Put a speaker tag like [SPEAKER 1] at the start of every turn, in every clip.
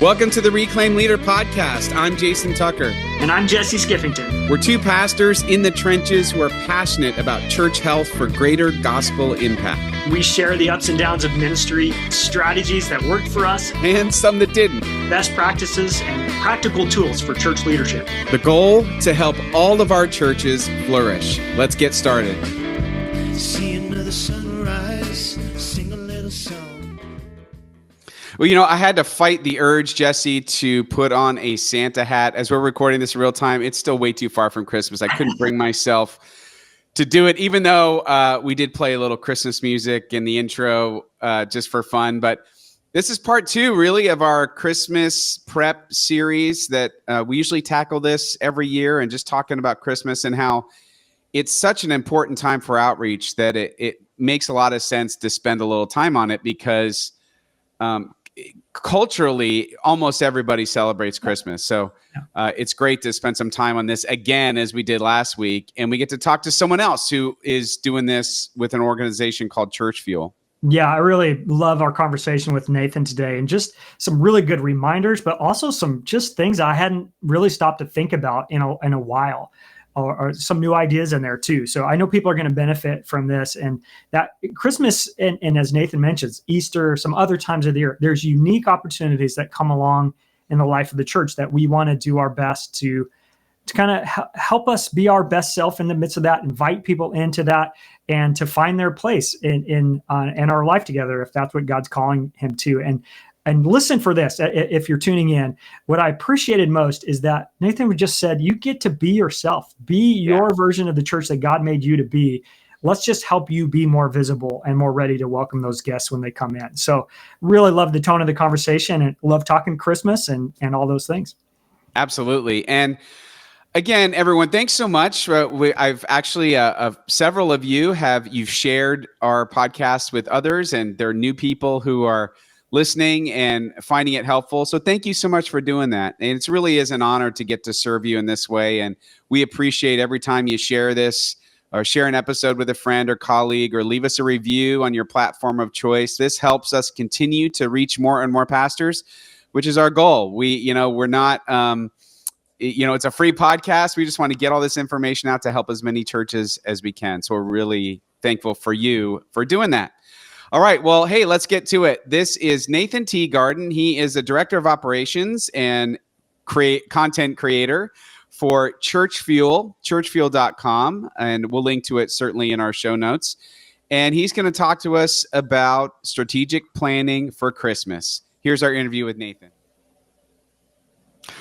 [SPEAKER 1] Welcome to the Reclaim Leader podcast. I'm Jason Tucker.
[SPEAKER 2] And I'm Jesse Skiffington.
[SPEAKER 1] We're two pastors in the trenches who are passionate about church health for greater gospel impact.
[SPEAKER 2] We share the ups and downs of ministry, strategies that worked for us,
[SPEAKER 1] and some that didn't.
[SPEAKER 2] Best practices and practical tools for church leadership.
[SPEAKER 1] The goal, to help all of our churches flourish. Let's get started.
[SPEAKER 3] See another sunrise, sing a little song.
[SPEAKER 1] Well, I had to fight the urge, Jesse, to put on a Santa hat. As we're recording this in real time, it's still way too far from Christmas. I couldn't bring myself to do it, even though we did play a little Christmas music in the intro just for fun. But this is part two, really, of our Christmas prep series that we usually tackle this every year, and just talking about Christmas and how it's such an important time for outreach that it makes a lot of sense to spend a little time on it because culturally, almost everybody celebrates Christmas. So it's great to spend some time on this again, as we did last week. And we get to talk to someone else who is doing this with an organization called Church Fuel.
[SPEAKER 2] Yeah, I really love our conversation with Nathan today, and just some really good reminders, but also some just things I hadn't really stopped to think about in a while. Or some new ideas in there too. So I know people are going to benefit from this, and that Christmas and as Nathan mentions, Easter, some other times of the year, there's unique opportunities that come along in the life of the church that we want to do our best to kind of help us be our best self in the midst of that, invite people into that, and to find their place in our life together, if that's what God's calling him to. And listen for this, if you're tuning in, what I appreciated most is that Nathan just said, you get to be yourself, be your version of the church that God made you to be. Let's just help you be more visible and more ready to welcome those guests when they come in. So really love the tone of the conversation and love talking Christmas and all those things.
[SPEAKER 1] Absolutely. And again, everyone, thanks so much. I've actually, several of you've shared our podcast with others, and there are new people who are listening and finding it helpful. So thank you so much for doing that. And it really is an honor to get to serve you in this way. And we appreciate every time you share this or share an episode with a friend or colleague, or leave us a review on your platform of choice. This helps us continue to reach more and more pastors, which is our goal. We're not, it's a free podcast. We just want to get all this information out to help as many churches as we can. So we're really thankful for you for doing that. All right. Well, hey, let's get to it. This is Nathan Teegarden. He is a director of operations and content creator for Church Fuel, churchfuel.com. And we'll link to it certainly in our show notes. And he's going to talk to us about strategic planning for Christmas. Here's our interview with Nathan.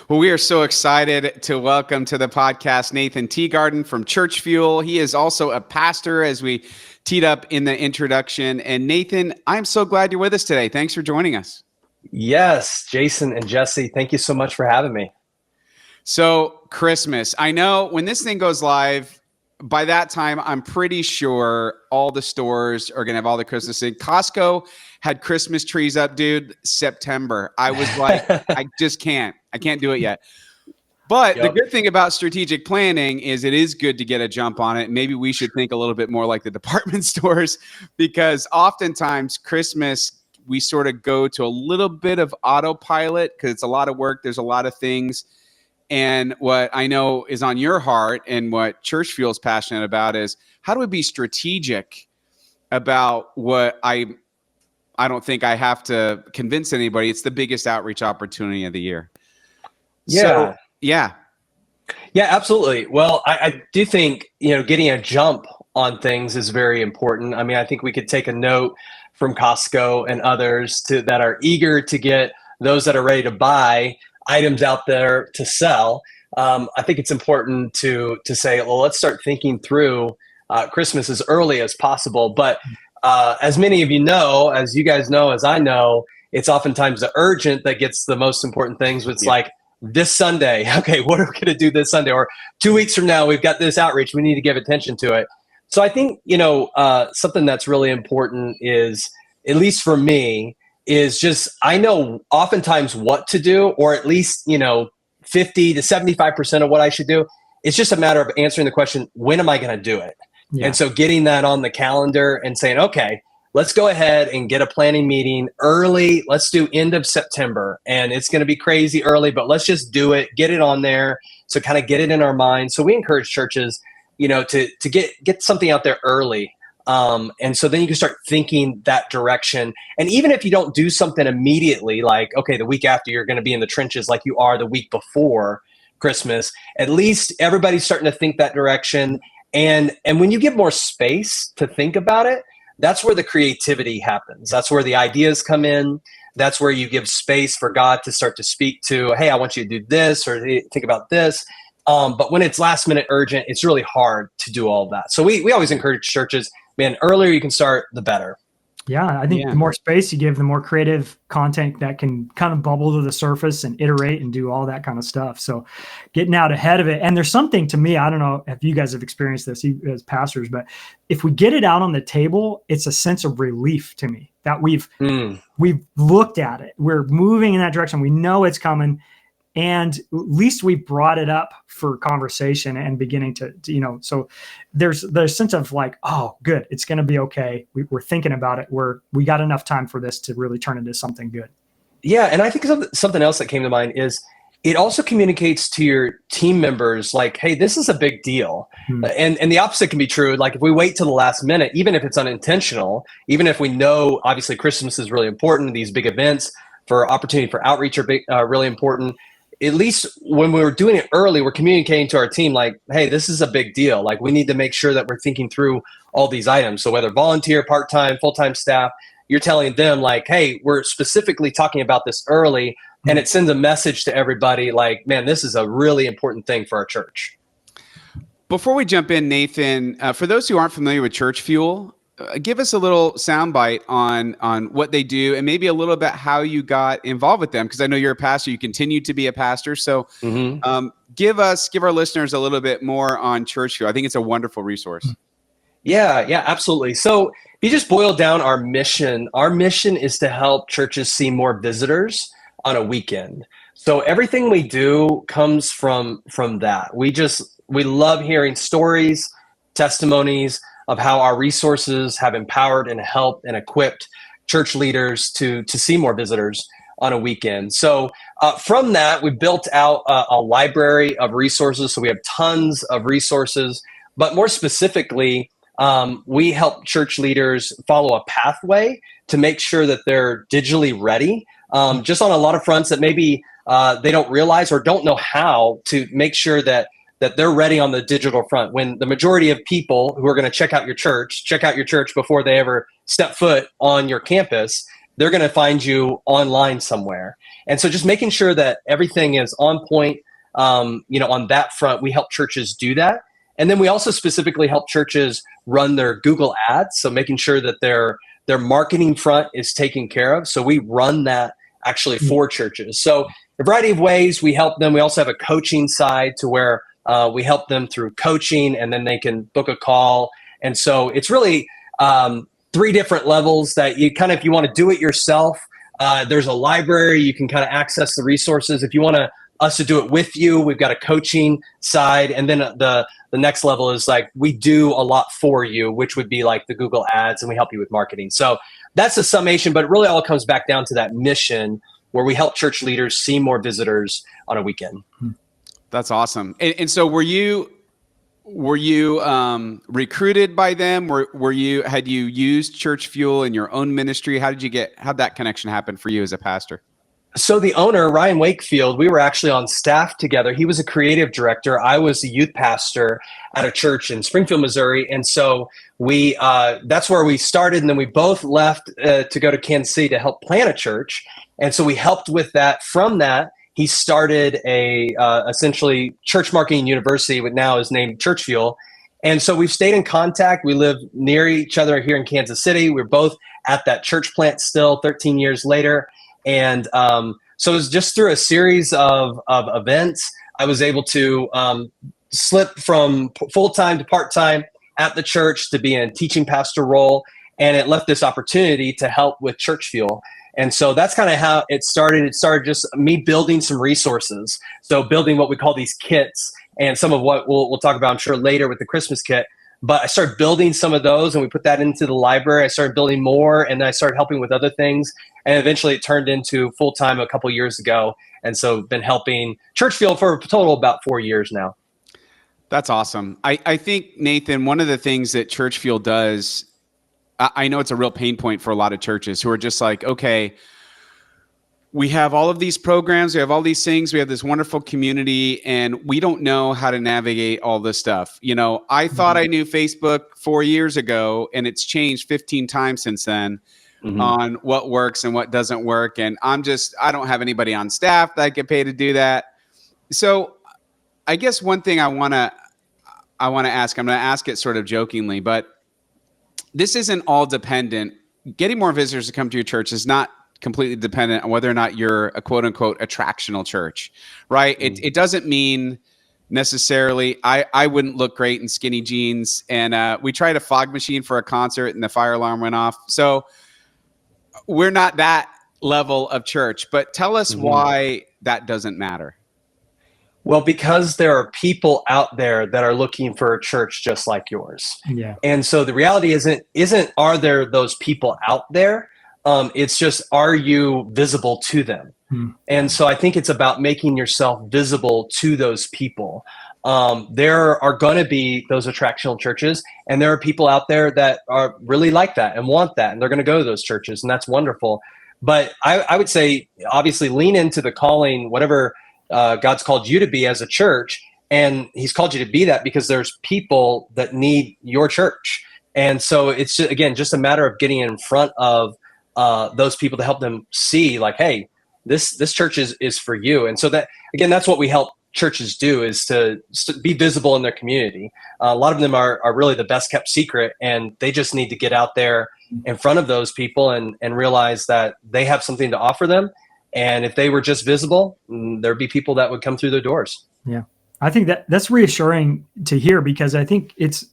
[SPEAKER 1] Well, we are so excited to welcome to the podcast Nathan Teegarden from Church Fuel. He is also a pastor, as we teed up in the introduction. And Nathan, I'm so glad you're with us today. Thanks for joining us.
[SPEAKER 4] Yes, Jason and Jesse, thank you so much for having me.
[SPEAKER 1] So Christmas, I know when this thing goes live, by that time, I'm pretty sure all the stores are going to have all the Christmas things. Costco had Christmas trees up, dude, September. I was like, I can't do it yet. But The good thing about strategic planning is it is good to get a jump on it. Maybe we should think a little bit more like the department stores, because oftentimes Christmas, we sort of go to a little bit of autopilot because it's a lot of work. There's a lot of things. And what I know is on your heart and what Church Fuel is passionate about is how do we be strategic about what I don't think I have to convince anybody. It's the biggest outreach opportunity of the year.
[SPEAKER 4] Yeah.
[SPEAKER 1] So, yeah,
[SPEAKER 4] absolutely. Well, I do think, getting a jump on things is very important. I mean, I think we could take a note from Costco and others that are eager to get those that are ready to buy items out there to sell. I think it's important to say, well, let's start thinking through Christmas as early as possible. But as many of you know, as you guys know, as I know, it's oftentimes the urgent that gets the most important things. It's like this Sunday, okay, what are we going to do this Sunday? Or 2 weeks from now, we've got this outreach. We need to give attention to it. So I think, something that's really important is, at least for me, is just, I know oftentimes what to do, or at least, 50 to 75% of what I should do. It's just a matter of answering the question, when am I going to do it? Yeah. And so getting that on the calendar and saying, okay, let's go ahead and get a planning meeting early. Let's do end of September. And it's going to be crazy early, but let's just do it, get it on there. So kind of get it in our mind. So we encourage churches, to get something out there early. And so then you can start thinking that direction. And even if you don't do something immediately, like, okay, the week after you're going to be in the trenches like you are the week before Christmas, at least everybody's starting to think that direction. And when you give more space to think about it, that's where the creativity happens. That's where the ideas come in. That's where you give space for God to start to speak to, hey, I want you to do this or think about this. But when it's last minute urgent, it's really hard to do all of that. So we always encourage churches, man, earlier you can start, the better.
[SPEAKER 2] Yeah, I think the more space you give, the more creative content that can kind of bubble to the surface and iterate and do all that kind of stuff. So getting out ahead of it. And there's something to me, I don't know if you guys have experienced this as pastors, but if we get it out on the table, it's a sense of relief to me that we've looked at it. We're moving in that direction. We know it's coming. And at least we brought it up for conversation and beginning to so there's a sense of like, oh, good, it's going to be okay. We're thinking about it. We got enough time for this to really turn into something good. Yeah.
[SPEAKER 4] And I think something else that came to mind is it also communicates to your team members like, hey, this is a big deal. And the opposite can be true. Like if we wait till the last minute, even if it's unintentional, even if we know, obviously Christmas is really important, these big events for opportunity for outreach are really important. At least when we were doing it early, we're communicating to our team like, hey, this is a big deal. Like we need to make sure that we're thinking through all these items. So whether volunteer, part-time, full-time staff, you're telling them like, hey, we're specifically talking about this early. And it sends a message to everybody like, man, this is a really important thing for our church.
[SPEAKER 1] Before we jump in, Nathan, for those who aren't familiar with Church Fuel, give us a little soundbite on what they do and maybe a little bit how you got involved with them. Because I know you're a pastor, you continue to be a pastor. So give our listeners a little bit more on Church Fuel. I think it's a wonderful resource.
[SPEAKER 4] Yeah, absolutely. So if you just boil down our mission is to help churches see more visitors on a weekend. So everything we do comes from that. We love hearing stories, testimonies of how our resources have empowered and helped and equipped church leaders to see more visitors on a weekend. So from that, we built out a library of resources. So we have tons of resources, but more specifically, we help church leaders follow a pathway to make sure that they're digitally ready, just on a lot of fronts that maybe they don't realize or don't know how to make sure that they're ready on the digital front. When the majority of people who are going to check out your church before they ever step foot on your campus, they're going to find you online somewhere. And so just making sure that everything is on point, on that front, we help churches do that. And then we also specifically help churches run their Google ads. So making sure that their marketing front is taken care of. So we run that actually for churches. So a variety of ways we help them. We also have a coaching side to where we help them through coaching, and then they can book a call. And so it's really 3 different levels that you kind of, if you want to do it yourself, there's a library, you can kind of access the resources. If you want us to do it with you, we've got a coaching side. And then the next level is like, we do a lot for you, which would be like the Google ads, and we help you with marketing. So that's a summation, but it really all comes back down to that mission where we help church leaders see more visitors on a weekend.
[SPEAKER 1] That's awesome. And so were you recruited by them? Had you used Church Fuel in your own ministry? How'd that connection happen for you as a pastor?
[SPEAKER 4] So the owner, Ryan Wakefield, we were actually on staff together. He was a creative director. I was a youth pastor at a church in Springfield, Missouri. And so that's where we started. And then we both left to go to Kansas City to help plant a church. And so we helped with that. From that, he started a essentially church marketing university, what now is named Church Fuel. And so we've stayed in contact. We live near each other here in Kansas City. We're both at that church plant still 13 years later. And so it was just through a series of events, I was able to slip from full-time to part-time at the church to be in a teaching pastor role. And it left this opportunity to help with Church Fuel. And so that's kind of how it started. It started just me building some resources. So building what we call these kits, and some of what we'll talk about, I'm sure, later with the Christmas kit. But I started building some of those, and we put that into the library. I started building more, and then I started helping with other things. And eventually it turned into full-time a couple years ago. And so been helping Churchfield for a total of about 4 years now.
[SPEAKER 1] That's awesome. I think, Nathan, one of the things that Churchfield does, I know it's a real pain point for a lot of churches who are just like, okay, we have all of these programs, we have all these things, we have this wonderful community, and we don't know how to navigate all this stuff. You know, I thought I knew Facebook 4 years ago, and it's changed 15 times since then on what works and what doesn't work. And I don't have anybody on staff that I get paid to do that. So I guess one thing I want to ask, I'm going to ask it sort of jokingly, but this isn't all dependent. Getting more visitors to come to your church is not completely dependent on whether or not you're a quote unquote attractional church, right? It doesn't mean necessarily I wouldn't look great in skinny jeans, and we tried a fog machine for a concert and the fire alarm went off. So we're not that level of church, but tell us why that doesn't matter.
[SPEAKER 4] Well, because there are people out there that are looking for a church just like yours.
[SPEAKER 2] Yeah.
[SPEAKER 4] And so the reality isn't are there those people out there? It's just, are you visible to them? And so I think it's about making yourself visible to those people. There are going to be those attractional churches, and there are people out there that are really like that and want that, and they're going to go to those churches, and that's wonderful. But I would say, obviously, lean into the calling, whatever God's called you to be as a church, and he's called you to be that because there's people that need your church. And so it's just, again, just a matter of getting in front of those people to help them see, like, hey, this church is for you. And so that, again, that's what we help churches do, is to be visible in their community. A lot of them are really the best kept secret, and they just need to get out there in front of those people and realize that they have something to offer them. And if they were just visible, there'd be people that would come through their doors.
[SPEAKER 2] Yeah. I think that's reassuring to hear, because I think it's,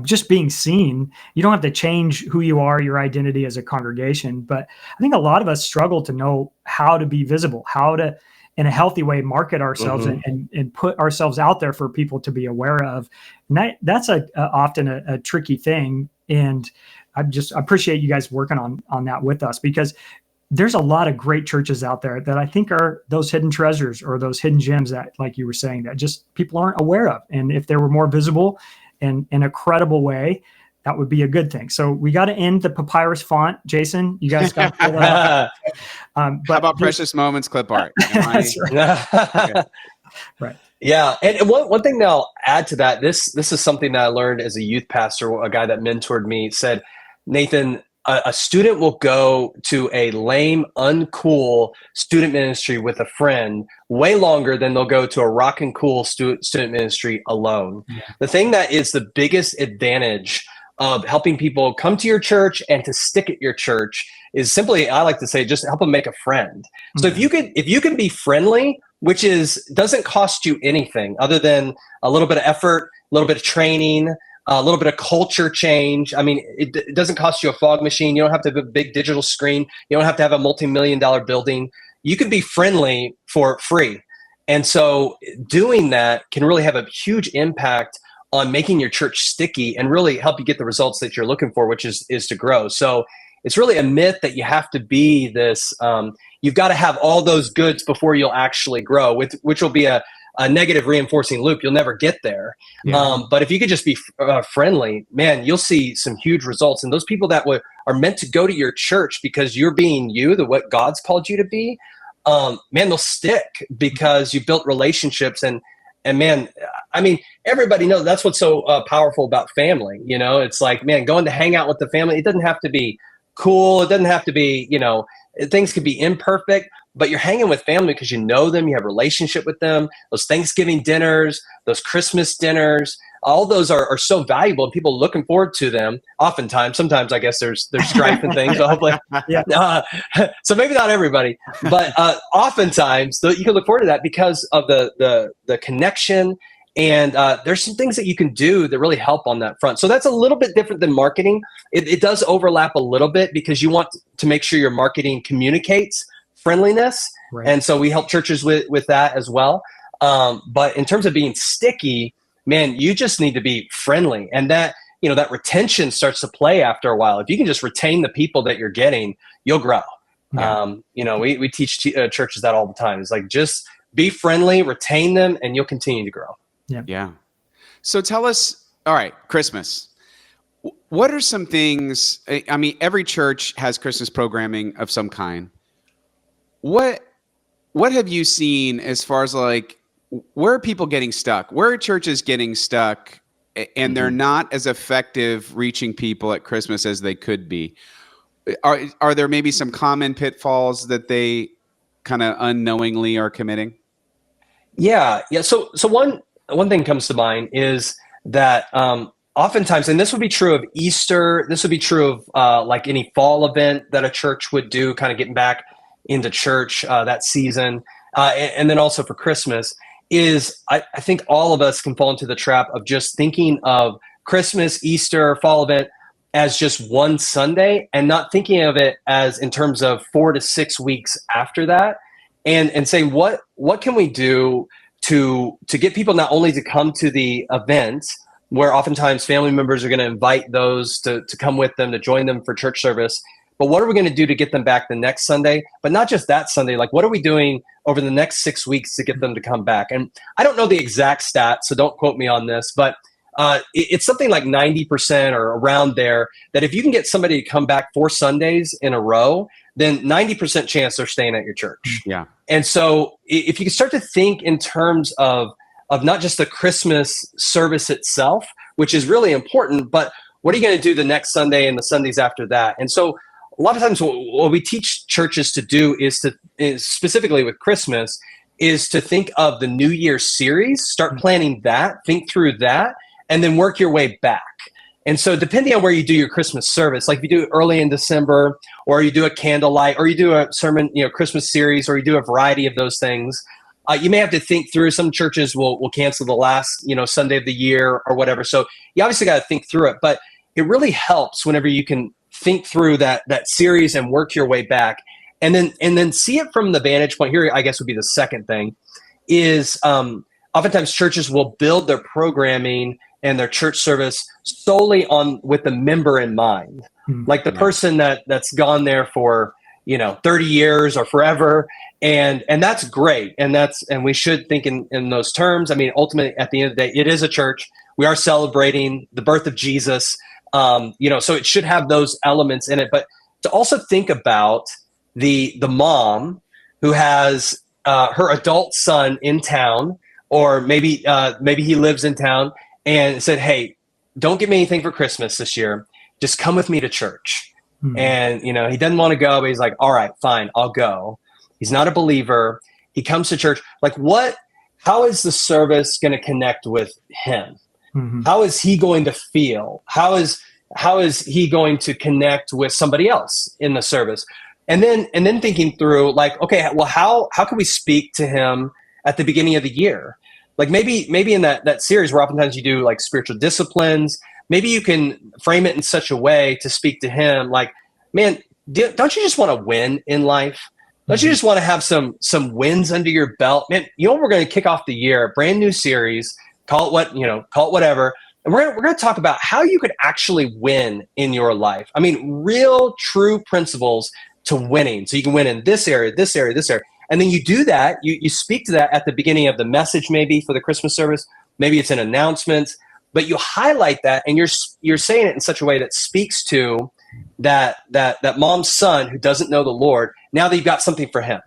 [SPEAKER 2] just being seen, you don't have to change who you are, your identity as a congregation. But I think a lot of us struggle to know how to be visible, how to, in a healthy way, market ourselves and put ourselves out there for people to be aware of. And that's often a tricky thing. And I just appreciate you guys working on that with us, because there's a lot of great churches out there that I think are those hidden treasures or those hidden gems that, like you were saying, that just people aren't aware of. And if they were more visible and in a credible way, that would be a good thing. So we got to end the papyrus font. Jason, you guys got to pull that up.
[SPEAKER 1] How about Precious Moments clip art?
[SPEAKER 2] That's right.
[SPEAKER 1] Okay.
[SPEAKER 2] Right.
[SPEAKER 4] Yeah. And one thing that I'll add to that, this is something that I learned as a youth pastor. A guy that mentored me said, Nathan, a student will go to a lame, uncool student ministry with a friend way longer than they'll go to a rock and cool student ministry alone. Yeah. The thing that is the biggest advantage of helping people come to your church and to stick at your church is simply, I like to say, just help them make a friend. So if you can be friendly, which doesn't cost you anything other than a little bit of effort, a little bit of training, a little bit of culture change. I mean, it doesn't cost you a fog machine. You don't have to have a big digital screen. You don't have to have a multi-million-dollar building. You can be friendly for free. And so doing that can really have a huge impact on making your church sticky and really help you get the results that you're looking for, which is to grow. So it's really a myth that you have to be this, you've got to have all those goods before you'll actually grow, which will be a negative reinforcing loop. You'll never get there. Yeah. But if you could just be friendly, man, you'll see some huge results. And those people that are meant to go to your church because you're being you, what God's called you to be, man, they'll stick because you built relationships. And man, I mean, everybody knows that's what's so powerful about family. You know, it's like, man, going to hang out with the family, it doesn't have to be cool. It doesn't have to be, things could be imperfect, but you're hanging with family because you know them, you have a relationship with them. Those Thanksgiving dinners, those Christmas dinners, all those are so valuable, and people are looking forward to them. Oftentimes, sometimes I guess there's strife and things. So hopefully, so maybe not everybody, but oftentimes you can look forward to that because of the connection. And there's some things that you can do that really help on that front. So that's a little bit different than marketing. It does overlap a little bit because you want to make sure your marketing communicates friendliness. Right. And so we help churches with that as well. But in terms of being sticky, man, you just need to be friendly. And that, that retention starts to play after a while. If you can just retain the people that you're getting, you'll grow.
[SPEAKER 1] Yeah.
[SPEAKER 4] We teach churches that all the time. It's like, just be friendly, retain them, and you'll continue to grow.
[SPEAKER 1] Yeah. So tell us, all right, Christmas. What are some things? I mean, every church has Christmas programming of some kind. What have you seen as far as like, where are people getting stuck? Where are churches getting stuck and they're not as effective reaching people at Christmas as they could be? Are there maybe some common pitfalls that they kind of unknowingly are committing?
[SPEAKER 4] Yeah. So one thing comes to mind is that oftentimes, and this would be true of Easter, this would be true of like any fall event that a church would do, kind of getting back into church that season, and then also for Christmas, is I think all of us can fall into the trap of just thinking of Christmas, Easter, fall event as just one Sunday, and not thinking of it as in terms of 4 to 6 weeks after that, and saying what can we do to get people not only to come to the event, where oftentimes family members are going to invite those to come with them, to join them for church service, but what are we going to do to get them back the next Sunday? But not just that Sunday, like what are we doing over the next 6 weeks to get them to come back? And I don't know the exact stat, so don't quote me on this, but it's something like 90% or around there, that if you can get somebody to come back 4 Sundays in a row, then 90% chance they're staying at your church.
[SPEAKER 1] Yeah.
[SPEAKER 4] And so if you can start to think in terms of not just the Christmas service itself, which is really important, but what are you going to do the next Sunday and the Sundays after that? And so a lot of times what we teach churches to do is specifically with Christmas, is to think of the New Year's series, start planning that, think through that, and then work your way back. And so depending on where you do your Christmas service, like if you do it early in December, or you do a candlelight, or you do a sermon, Christmas series, or you do a variety of those things, you may have to think through. Some churches will cancel the last, Sunday of the year or whatever. So you obviously got to think through it, but it really helps whenever you can think through that series and work your way back, and then see it from the vantage point. Here, I guess, would be the second thing, is oftentimes churches will build their programming and their church service solely with the member in mind, like the person that's gone there for 30 years or forever, and that's great, and we should think in those terms. I mean, ultimately, at the end of the day, it is a church. We are celebrating the birth of Jesus, so it should have those elements in it. But to also think about the mom who has her adult son in town, or maybe he lives in town, and said, "Hey, don't get me anything for Christmas this year. Just come with me to church." And he doesn't want to go, but he's like, "All right, fine, I'll go." He's not a believer. He comes to church. Like, how is the service going to connect with him? How is he going to feel? How is he going to connect with somebody else in the service? And then thinking through, like, okay, well, how can we speak to him at the beginning of the year? Like maybe in that series where oftentimes you do like spiritual disciplines, maybe you can frame it in such a way to speak to him like, man, don't you just want to win in life? Don't you just want to have some wins under your belt? Man, we're going to kick off the year, a brand new series, call it whatever. And we're going to talk about how you could actually win in your life. I mean, real, true principles to winning. So you can win in this area, this area, this area. And then you do that, you speak to that at the beginning of the message, maybe for the Christmas service, maybe it's an announcement, but you highlight that, and you're saying it in such a way that speaks to that mom's son who doesn't know the Lord, now that you've got something for him.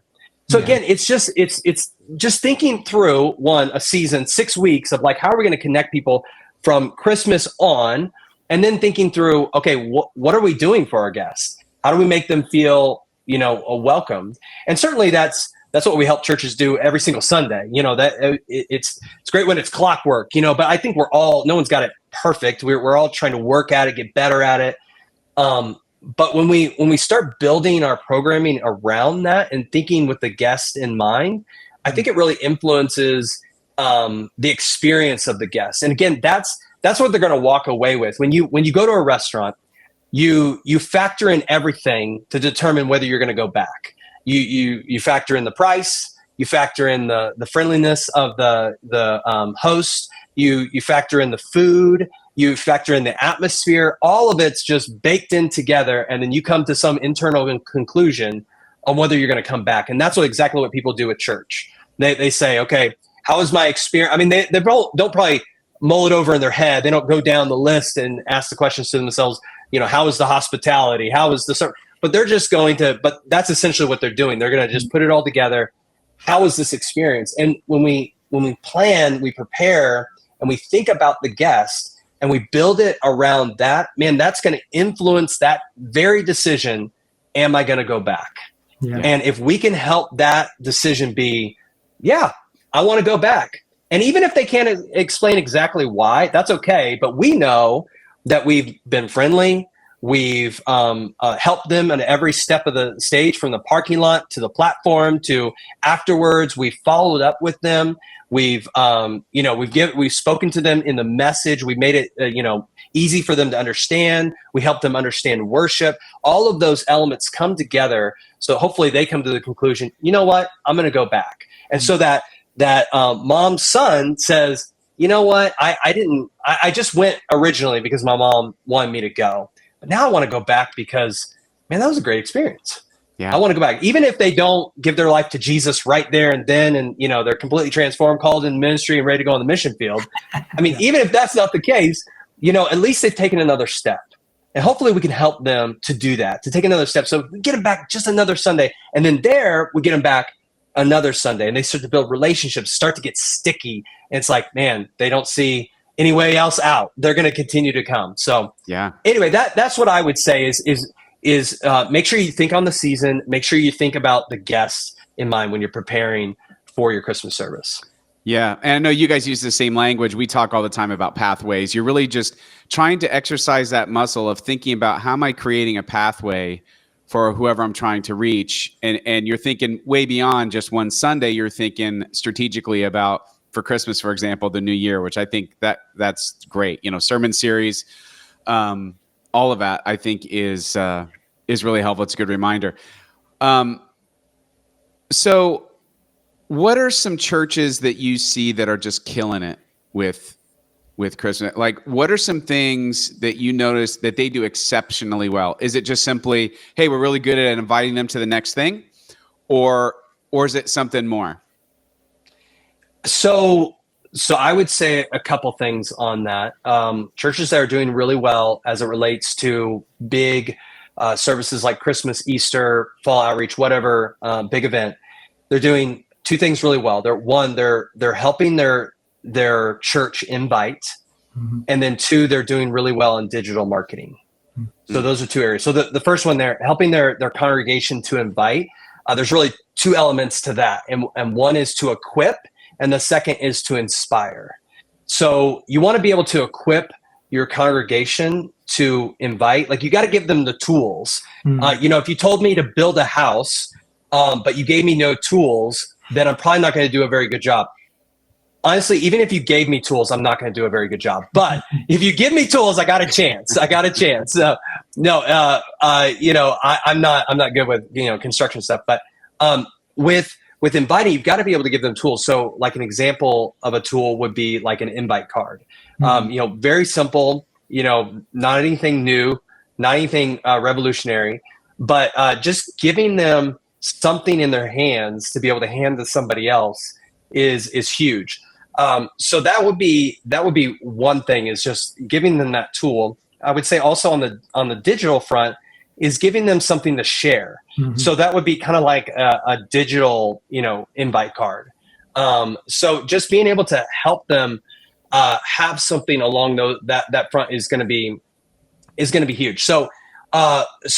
[SPEAKER 4] So again, it's just thinking through a season, 6 weeks of like, how are we going to connect people from Christmas on, and then thinking through, okay, what are we doing for our guests? How do we make them feel, welcome? And certainly that's what we help churches do every single Sunday. That it's great when it's clockwork, but I think no one's got it perfect. We're all trying to work at it, get better at it. But when we start building our programming around that and thinking with the guest in mind, I think it really influences the experience of the guest. And again, that's what they're going to walk away with. When you go to a restaurant, you factor in everything to determine whether you're going to go back. You factor in the price, you factor in the friendliness of the host, you factor in the food, you factor in the atmosphere. All of it's just baked in together, and then you come to some internal conclusion on whether you're going to come back. And that's exactly what people do at church. They say, okay, how was my experience? I mean, they don't probably mull it over in their head. They don't go down the list and ask the questions to themselves, how was the hospitality? How was the service? But they're just going to, but that's essentially what they're doing. They're going to just put it all together. How was this experience? And when we plan, we prepare, and we think about the guest, and we build it around that, man, that's going to influence that very decision. Am I going to go back? Yeah. And if we can help that decision be, yeah, I want to go back. And even if they can't explain exactly why, that's okay. But we know that we've been friendly. We've helped them at every step of the stage, from the parking lot to the platform to afterwards. We've followed up with them. We've spoken to them in the message. We made it easy for them to understand. We helped them understand worship. All of those elements come together. So hopefully they come to the conclusion, you know what, I'm going to go back. And so that mom's son says, you know what, I just went originally because my mom wanted me to go. But now I want to go back because, man, that was a great experience. Yeah. I want to go back. Even if they don't give their life to Jesus right there and then, and, they're completely transformed, called in ministry and ready to go on the mission field. I mean, even if that's not the case, at least they've taken another step. And hopefully we can help them to do that, to take another step. So we get them back just another Sunday. And then we get them back another Sunday. And they start to build relationships, start to get sticky. And it's like, man, they don't see any way else out. They're going to continue to come. So yeah. Anyway, that's what I would say is make sure you think on the season. Make sure you think about the guests in mind when you're preparing for your Christmas service.
[SPEAKER 1] Yeah. And I know you guys use the same language. We talk all the time about pathways. You're really just trying to exercise that muscle of thinking about, how am I creating a pathway for whoever I'm trying to reach? And you're thinking way beyond just one Sunday. You're thinking strategically about, for Christmas, for example, the new year, which I think that's great. Sermon series, all of that, I think is really helpful. It's a good reminder. So what are some churches that you see that are just killing it with Christmas? Like, what are some things that you notice that they do exceptionally well? Is it just simply, hey, we're really good at inviting them to the next thing? Or is it something more?
[SPEAKER 4] So I would say a couple things on that. Churches that are doing really well as it relates to big services like Christmas, Easter, fall outreach, whatever big event, they're doing two things really well. They're helping their church invite, and then two, they're doing really well in digital marketing. So those are two areas. So the first one, they're helping their congregation to invite. There's really two elements to that, and one is to equip, and the second is to inspire. So you want to be able to equip your congregation to invite. Like, you got to give them the tools. If you told me to build a house, but you gave me no tools, then I'm probably not going to do a very good job. Honestly, even if you gave me tools, I'm not going to do a very good job. But if you give me tools, I got a chance. I'm not good with, construction stuff. But with inviting, you've got to be able to give them tools. So like an example of a tool would be like an invite card. Very simple, not anything new, not anything revolutionary, but just giving them something in their hands to be able to hand to somebody else is huge. So that would be one thing, is just giving them that tool. I would say also on the digital front is giving them something to share. So that would be kind of like a digital, invite card. So just being able to help them have something along that front is going to be huge. So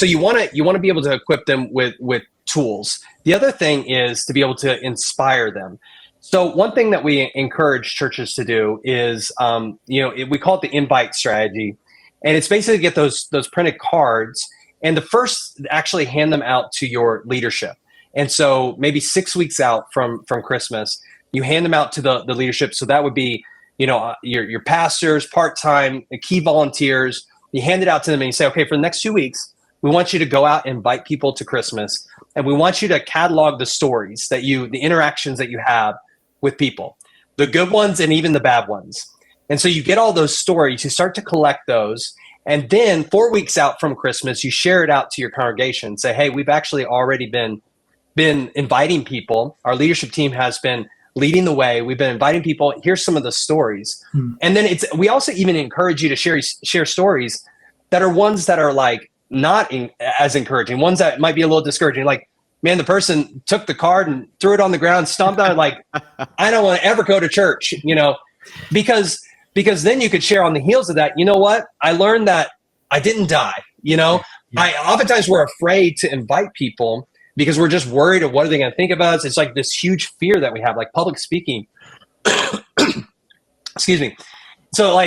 [SPEAKER 4] you want to be able to equip them with tools. The other thing is to be able to inspire them. So one thing that we encourage churches to do is, we call it the invite strategy, and it's basically get those printed cards, and the first actually hand them out to your leadership. And so maybe 6 weeks out from Christmas, you hand them out to the leadership. So that would be, your pastors, part-time, key volunteers. You hand it out to them and you say, okay, for the next 2 weeks, we want you to go out and invite people to Christmas. and we want you to catalog the stories the interactions that you have with people, the good ones and even the bad ones. And so you get all those stories, you start to collect those. And then 4 weeks out from Christmas, you share it out to your congregation. Say, hey, we've actually already been inviting people. Our leadership team has been leading the way. We've been inviting people. Here's some of the stories. And then we also even encourage you to share stories that are ones that are like not as encouraging, ones that might be a little discouraging. Like, man, the person took the card and threw it on the ground, stomped on it. Like, I don't want to ever go to church, because then you could share on the heels of that. You know what? I learned that I didn't die. Oftentimes we're afraid to invite people because we're just worried of what are they going to think about us. It's like this huge fear that we have, like public speaking. Excuse me. So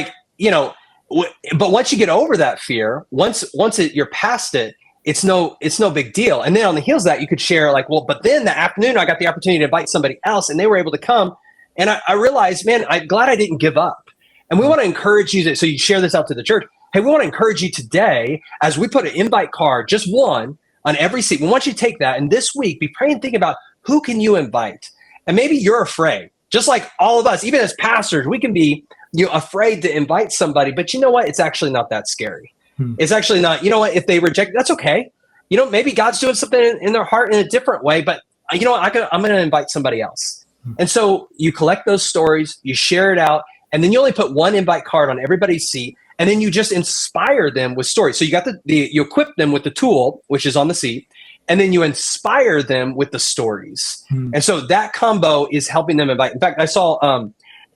[SPEAKER 4] but once you get over that fear, once you're past it, it's no big deal. And then on the heels of that, you could share like, well, but then that afternoon I got the opportunity to invite somebody else and they were able to come. And I realized, man, I'm glad I didn't give up. And we want to encourage you so you share this out to the church. Hey, we want to encourage you today as we put an invite card, just one on every seat. We want you to take that. And this week, be praying and think about who can you invite? And maybe you're afraid, just like all of us, even as pastors, we can be afraid to invite somebody, but you know what? It's actually not that scary. It's actually not, you know what? If they reject, that's okay. Maybe God's doing something in their heart in a different way, but you know what? I'm going to invite somebody else. And so you collect those stories, you share it out, and then you only put one invite card on everybody's seat, and then you just inspire them with stories. So you got you equip them with the tool, which is on the seat, and then you inspire them with the stories. And so that combo is helping them invite. In fact, I saw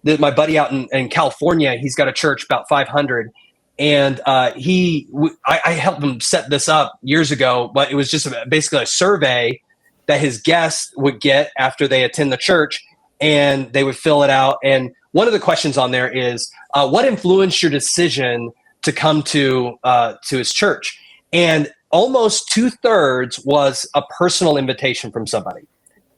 [SPEAKER 4] my buddy out in California. He's got a church about 500, and I helped him set this up years ago, but it was just basically a survey that his guests would get after they attend the church, and they would fill it out. And one of the questions on there is, what influenced your decision to come to his church? And almost 2/3 was a personal invitation from somebody.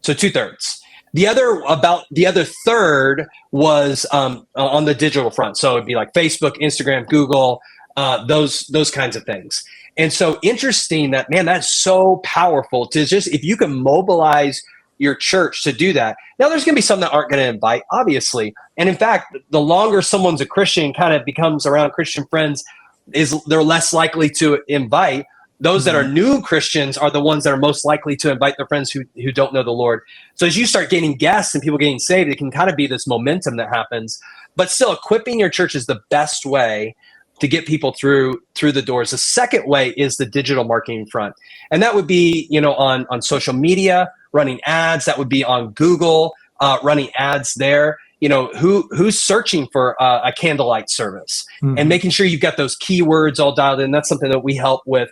[SPEAKER 4] So 2/3. The other third was on the digital front. So it'd be like Facebook, Instagram, Google, those kinds of things. And so interesting that, man, that's so powerful to just, if you can mobilize your church to do that. Now there's going to be some that aren't going to invite, obviously. And in fact, the longer someone's a Christian, kind of becomes around Christian friends, they're less likely to invite. Those that are new Christians are the ones that are most likely to invite their friends who don't know the Lord. So as you start gaining guests and people getting saved, it can kind of be this momentum that happens. But still, equipping your church is the best way to get people through the doors. The second way is the digital marketing front. And that would be, on social media, running ads. That would be on Google, running ads there. Who's searching for a candlelight service, and making sure you've got those keywords all dialed in. That's something that we help with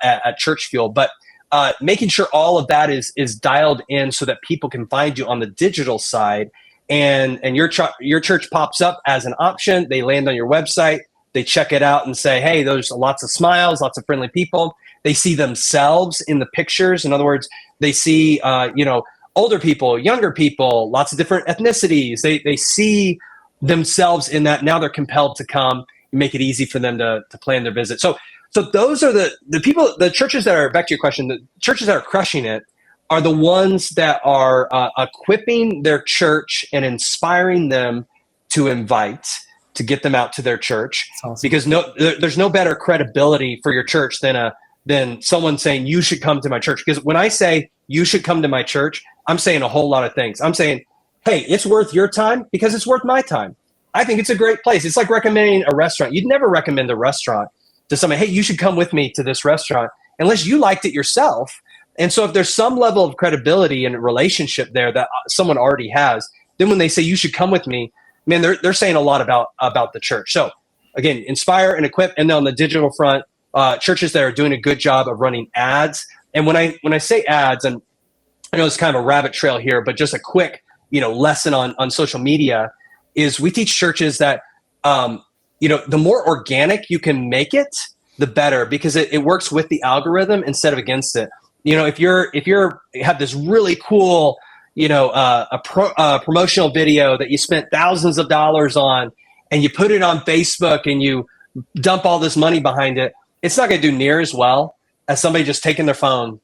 [SPEAKER 4] at Church Fuel. But making sure all of that is dialed in so that people can find you on the digital side, and your church pops up as an option. They land on your website. They check it out and say, hey, there's lots of smiles, lots of friendly people. They see themselves in the pictures. In other words, they see, older people, younger people, lots of different ethnicities. They see themselves in that. Now they're compelled to come and make it easy for them to plan their visit. So those are the people, the churches that are, back to your question, the churches that are crushing it are the ones that are equipping their church and inspiring them to invite, to get them out to their church. Awesome. Because there's no better credibility for your church than someone saying you should come to my church. Because when I say you should come to my church, I'm saying a whole lot of things. I'm saying, hey, it's worth your time because it's worth my time. I think it's a great place. It's like recommending a restaurant. You'd never recommend a restaurant to somebody, hey, you should come with me to this restaurant, unless you liked it yourself. And so if there's some level of credibility and relationship there that someone already has, then when they say you should come with me, man, they're saying a lot about the church. So again, inspire and equip. And then on the digital front, churches that are doing a good job of running ads. And when I say ads, and I know it's kind of a rabbit trail here, but just a quick, lesson on social media is we teach churches that, the more organic you can make it, the better, because it works with the algorithm instead of against it. If you have this really cool, promotional video that you spent thousands of dollars on, and you put it on Facebook and you dump all this money behind it, it's not going to do near as well as somebody just taking their phone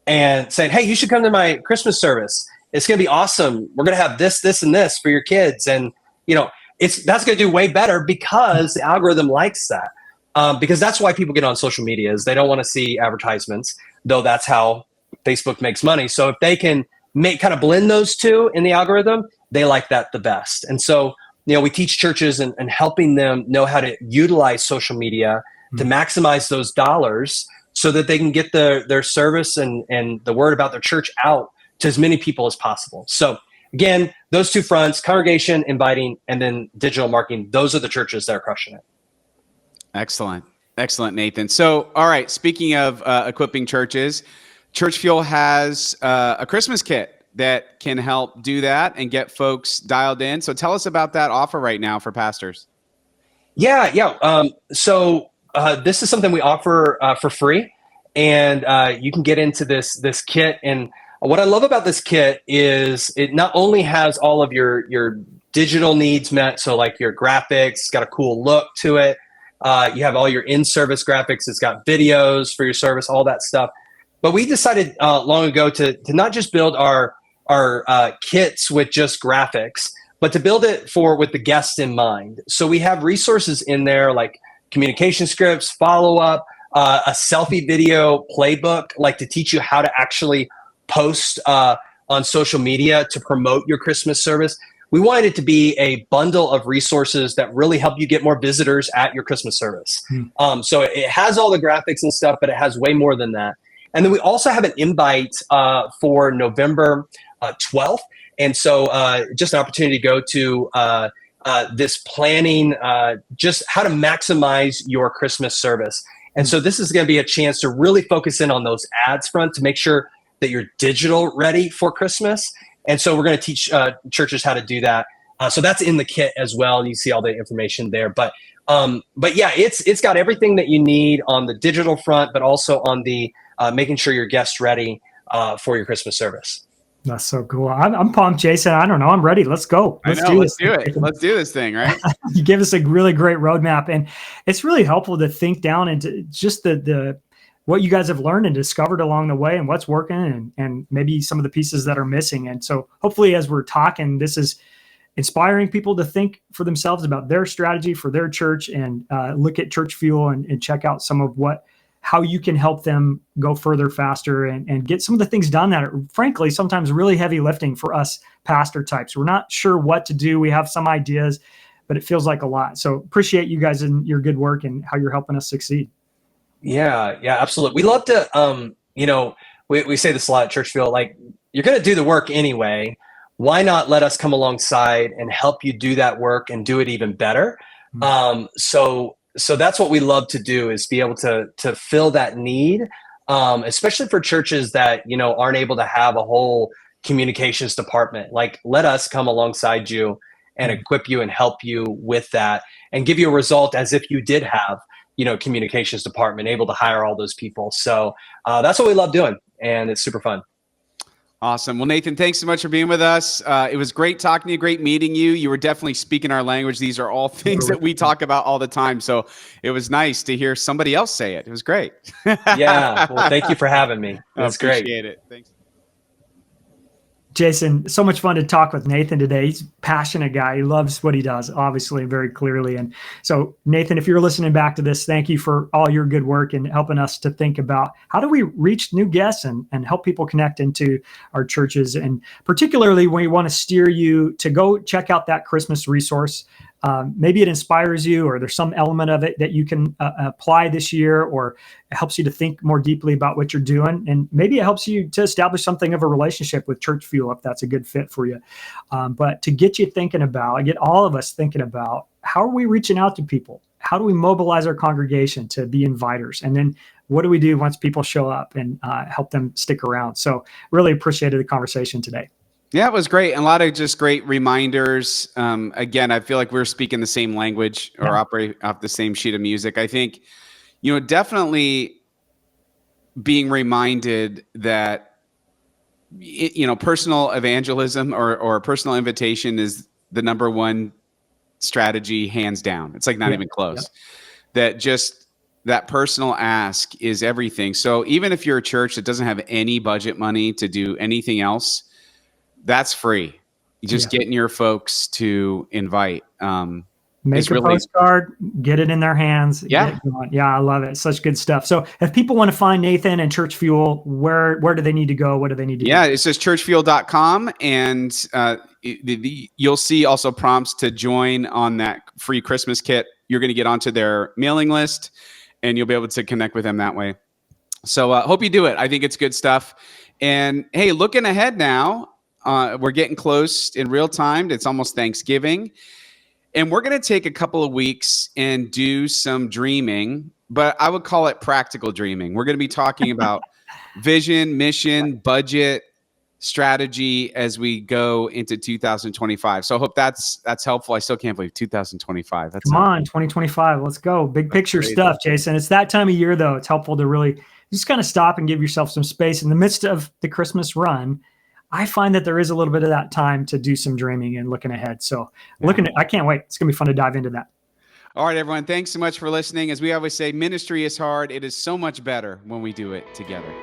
[SPEAKER 4] and saying, hey, you should come to my Christmas service. It's going to be awesome. We're going to have this, this, and this for your kids. And, that's going to do way better because the algorithm likes that. Because that's why people get on social media is they don't want to see advertisements, though that's how Facebook makes money. So if they can kind of blend those two in the algorithm, they like that the best. And so, we teach churches and helping them know how to utilize social media to maximize those dollars so that they can get their service and the word about their church out to as many people as possible. So again, those two fronts, congregation, inviting, and then digital marketing, those are the churches that are crushing it.
[SPEAKER 1] Excellent. Excellent, Nathan. So, all right, speaking of equipping churches, Church Fuel has a Christmas kit that can help do that and get folks dialed in. So tell us about that offer right now for pastors.
[SPEAKER 4] Yeah. So this is something we offer for free, and you can get into this kit. And what I love about this kit is it not only has all of your digital needs met, so like your graphics, it's got a cool look to it. You have all your in-service graphics. It's got videos for your service, all that stuff. But we decided long ago to not just build our kits with just graphics, but to build it with the guest in mind. So we have resources in there like communication scripts, follow-up, a selfie video playbook, like to teach you how to actually post on social media to promote your Christmas service. We wanted it to be a bundle of resources that really help you get more visitors at your Christmas service. So it has all the graphics and stuff, but it has way more than that. And then we also have an invite for November 12th. And so just an opportunity to go to this planning, just how to maximize your Christmas service. And so this is going to be a chance to really focus in on those ads front to make sure that you're digital ready for Christmas. And so we're going to teach churches how to do that. So that's in the kit as well. You see all the information there. But yeah, it's got everything that you need on the digital front, but also on the making sure your guests ready for your Christmas service.
[SPEAKER 2] That's so cool. I'm pumped, Jason. I don't know. I'm ready. Let's go.
[SPEAKER 1] Let's do it. Let's do this thing, right?
[SPEAKER 2] You give us a really great roadmap, and it's really helpful to think down into just the what you guys have learned and discovered along the way and what's working and maybe some of the pieces that are missing. And so hopefully as we're talking, this is inspiring people to think for themselves about their strategy for their church and look at Church Fuel and check out some of how you can help them go further faster and get some of the things done that are frankly sometimes really heavy lifting for us pastor types. We're not sure what to do. We have some ideas, but it feels like a lot. So appreciate you guys and your good work and how you're helping us succeed.
[SPEAKER 4] Yeah, absolutely. We love to, we say this a lot at Church Fuel, like you're going to do the work anyway. Why not let us come alongside and help you do that work and do it even better? So that's what we love to do is be able to fill that need, especially for churches that, aren't able to have a whole communications department. Like let us come alongside you and equip you and help you with that and give you a result as if you did have, communications department able to hire all those people. So that's what we love doing. And it's super fun.
[SPEAKER 1] Awesome. Well, Nathan, thanks so much for being with us. It was great talking to you, great meeting you. You were definitely speaking our language. These are all things that we talk about all the time. So it was nice to hear somebody else say it. It was great.
[SPEAKER 4] Yeah. Well, thank you for having me. That's great.
[SPEAKER 1] Appreciate it. Thanks.
[SPEAKER 2] Jason, so much fun to talk with Nathan today. He's a passionate guy. He loves what he does, obviously, very clearly. And so, Nathan, if you're listening back to this, thank you for all your good work and helping us to think about how do we reach new guests and help people connect into our churches. And particularly when we want to steer you to go check out that Christmas resource. Maybe it inspires you or there's some element of it that you can apply this year, or it helps you to think more deeply about what you're doing. And maybe it helps you to establish something of a relationship with Church Fuel if that's a good fit for you. But to get you thinking about, get all of us thinking about how are we reaching out to people? How do we mobilize our congregation to be inviters? And then what do we do once people show up and help them stick around? So really appreciated the conversation today.
[SPEAKER 1] Yeah, it was great. And a lot of just great reminders. Again, I feel like we're speaking the same language or operate off the same sheet of music. I think, definitely being reminded that, personal evangelism or personal invitation is the number one strategy, hands down. It's like not even close. That just that personal ask is everything. So even if you're a church that doesn't have any budget money to do anything else, that's free. Just getting your folks to invite.
[SPEAKER 2] Make a postcard, get it in their hands.
[SPEAKER 1] Yeah.
[SPEAKER 2] Yeah, I love it. Such good stuff. So if people want to find Nathan and Church Fuel, where do they need to go? What do they need to do?
[SPEAKER 1] Yeah, it says churchfuel.com, and you'll see also prompts to join on that free Christmas kit. You're going to get onto their mailing list, and you'll be able to connect with them that way. So hope you do it. I think it's good stuff. And hey, looking ahead now, we're getting close in real time. It's almost Thanksgiving. And we're going to take a couple of weeks and do some dreaming, but I would call it practical dreaming. We're going to be talking about vision, mission, budget, strategy as we go into 2025. So I hope that's helpful. I still can't believe 2025.
[SPEAKER 2] Come on, 2025. Let's go. Big picture stuff, Jason. It's that time of year, though. It's helpful to really just kind of stop and give yourself some space in the midst of the Christmas run. I find that there is a little bit of that time to do some dreaming and looking ahead. So I can't wait. It's going to be fun to dive into that.
[SPEAKER 1] All right, everyone. Thanks so much for listening. As we always say, ministry is hard. It is so much better when we do it together.